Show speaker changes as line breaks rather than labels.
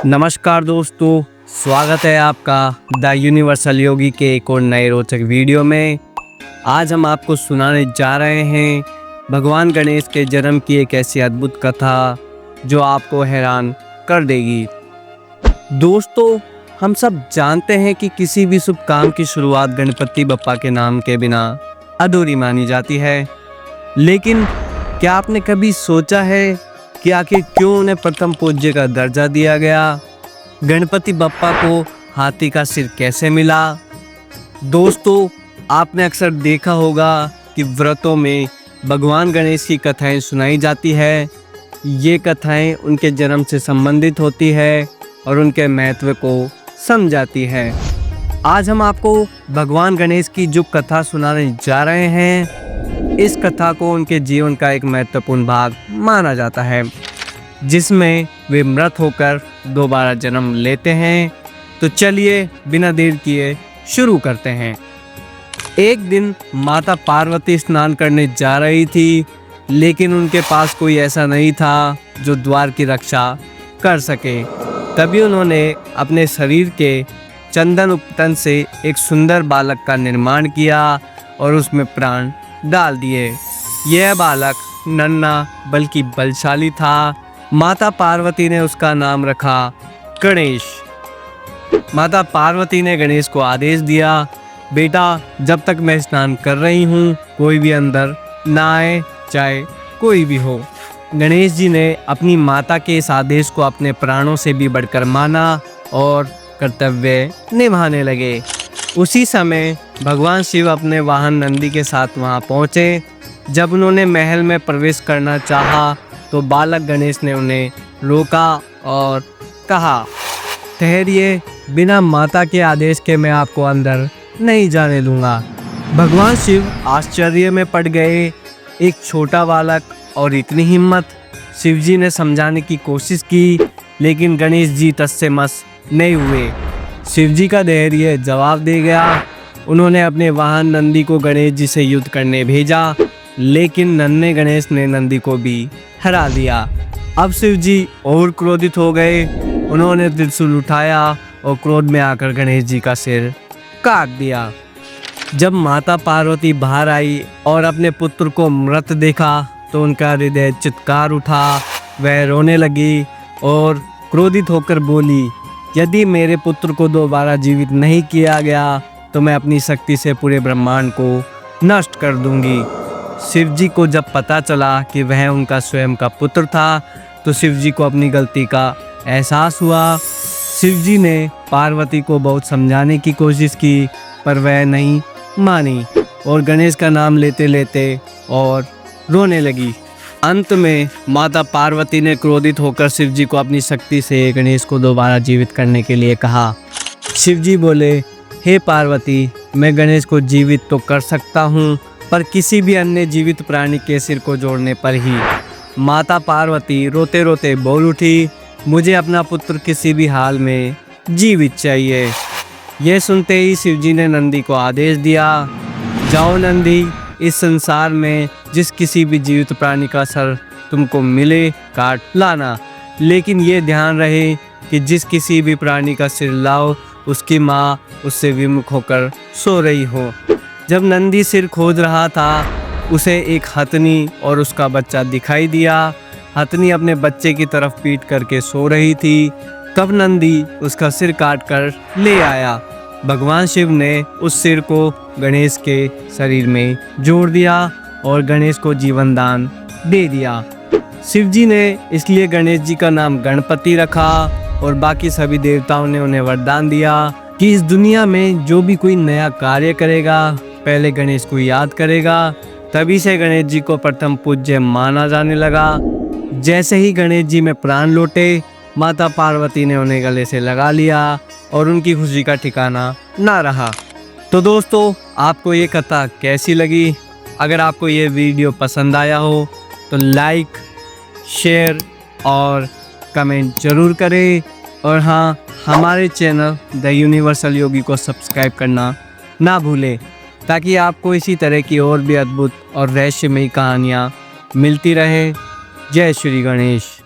नमस्कार दोस्तों, स्वागत है आपका द यूनिवर्सल योगी के एक और नए रोचक वीडियो में। आज हम आपको सुनाने जा रहे हैं भगवान गणेश के जन्म की एक ऐसी अद्भुत कथा जो आपको हैरान कर देगी। दोस्तों, हम सब जानते हैं कि किसी भी शुभ काम की शुरुआत गणपति बप्पा के नाम के बिना अधूरी मानी जाती है। लेकिन क्या आपने कभी सोचा है कि आखिर क्यों उन्हें प्रथम पूज्य का दर्जा दिया गया? गणपति बप्पा को हाथी का सिर कैसे मिला? दोस्तों, आपने अक्सर देखा होगा कि व्रतों में भगवान गणेश की कथाएं सुनाई जाती है। ये कथाएं उनके जन्म से संबंधित होती है और उनके महत्व को समझाती है। आज हम आपको भगवान गणेश की जो कथा सुनाने जा रहे हैं, इस कथा को उनके जीवन का एक महत्वपूर्ण भाग माना जाता है, जिसमें वे मृत होकर दोबारा जन्म लेते हैं। तो चलिए बिना देर किए शुरू करते हैं। एक दिन माता पार्वती स्नान करने जा रही थी, लेकिन उनके पास कोई ऐसा नहीं था जो द्वार की रक्षा कर सके। तभी उन्होंने अपने शरीर के चंदन उपटन से एक सुंदर बालक का निर्माण किया और उसमें प्राण डाल दिए। यह बालक नन्हा बल्कि बलशाली था। माता पार्वती ने उसका नाम रखा गणेश। माता पार्वती ने गणेश को आदेश दिया, बेटा, जब तक मैं स्नान कर रही हूँ कोई भी अंदर ना आए, चाहे कोई भी हो। गणेश जी ने अपनी माता के इस आदेश को अपने प्राणों से भी बढ़कर माना और कर्तव्य निभाने लगे। उसी समय भगवान शिव अपने वाहन नंदी के साथ वहां पहुंचे। जब उन्होंने महल में प्रवेश करना चाहा तो बालक गणेश ने उन्हें रोका और कहा, ठहरिए, बिना माता के आदेश के मैं आपको अंदर नहीं जाने दूंगा। भगवान शिव आश्चर्य में पड़ गए। एक छोटा बालक और इतनी हिम्मत। शिवजी ने समझाने की कोशिश की, लेकिन गणेश जी तस से मस नहीं हुए। शिवजी का धैर्य जवाब दे गया। उन्होंने अपने वाहन नंदी को गणेश जी से युद्ध करने भेजा, लेकिन नन्हे गणेश ने नंदी को भी हरा दिया। अब शिवजी और क्रोधित हो गए। उन्होंने त्रिशूल उठाया और क्रोध में आकर गणेश जी का सिर काट दिया। जब माता पार्वती बाहर आई और अपने पुत्र को मृत देखा तो उनका हृदय चित्कार उठा। वह रोने लगी और क्रोधित होकर बोली, यदि मेरे पुत्र को दोबारा जीवित नहीं किया गया तो मैं अपनी शक्ति से पूरे ब्रह्मांड को नष्ट कर दूंगी। शिवजी को जब पता चला कि वह उनका स्वयं का पुत्र था तो शिवजी को अपनी गलती का एहसास हुआ। शिवजी ने पार्वती को बहुत समझाने की कोशिश की, पर वह नहीं मानी और गणेश का नाम लेते लेते और रोने लगी। अंत में माता पार्वती ने क्रोधित होकर शिवजी को अपनी शक्ति से गणेश को दोबारा जीवित करने के लिए कहा। शिवजी बोले, हे पार्वती, मैं गणेश को जीवित तो कर सकता हूँ, पर किसी भी अन्य जीवित प्राणी के सिर को जोड़ने पर ही। माता पार्वती रोते रोते बोल उठी, मुझे अपना पुत्र किसी भी हाल में जीवित चाहिए। यह सुनते ही शिवजी ने नंदी को आदेश दिया, जाओ नंदी, इस संसार में जिस किसी भी जीवित प्राणी का सर तुमको मिले काट लाना, लेकिन ये ध्यान रहे कि जिस किसी भी प्राणी का सिर लाओ उसकी माँ उससे विमुख होकर सो रही हो। जब नंदी सिर खोज रहा था, उसे एक हथनी और उसका बच्चा दिखाई दिया। हथनी अपने बच्चे की तरफ पीट करके सो रही थी। तब नंदी उसका सिर काट कर ले आया। भगवान शिव ने उस सिर को गणेश के शरीर में जोड़ दिया और गणेश को जीवन दान दे दिया। शिवजी ने इसलिए गणेश जी का नाम गणपति रखा और बाकी सभी देवताओं ने उन्हें वरदान दिया कि इस दुनिया में जो भी कोई नया कार्य करेगा पहले गणेश को याद करेगा। तभी से गणेश जी को प्रथम पूज्य माना जाने लगा। जैसे ही गणेश जी में प्राण लौटे, माता पार्वती ने उन्हें गले से लगा लिया और उनकी खुशी का ठिकाना ना रहा। तो दोस्तों, आपको ये कथा कैसी लगी? अगर आपको ये वीडियो पसंद आया हो तो लाइक, शेयर और कमेंट जरूर करें। और हाँ, हमारे चैनल द यूनिवर्सल योगी को सब्सक्राइब करना ना भूलें, ताकि आपको इसी तरह की और भी अद्भुत और रहस्यमयी कहानियाँ मिलती रहे। जय श्री गणेश।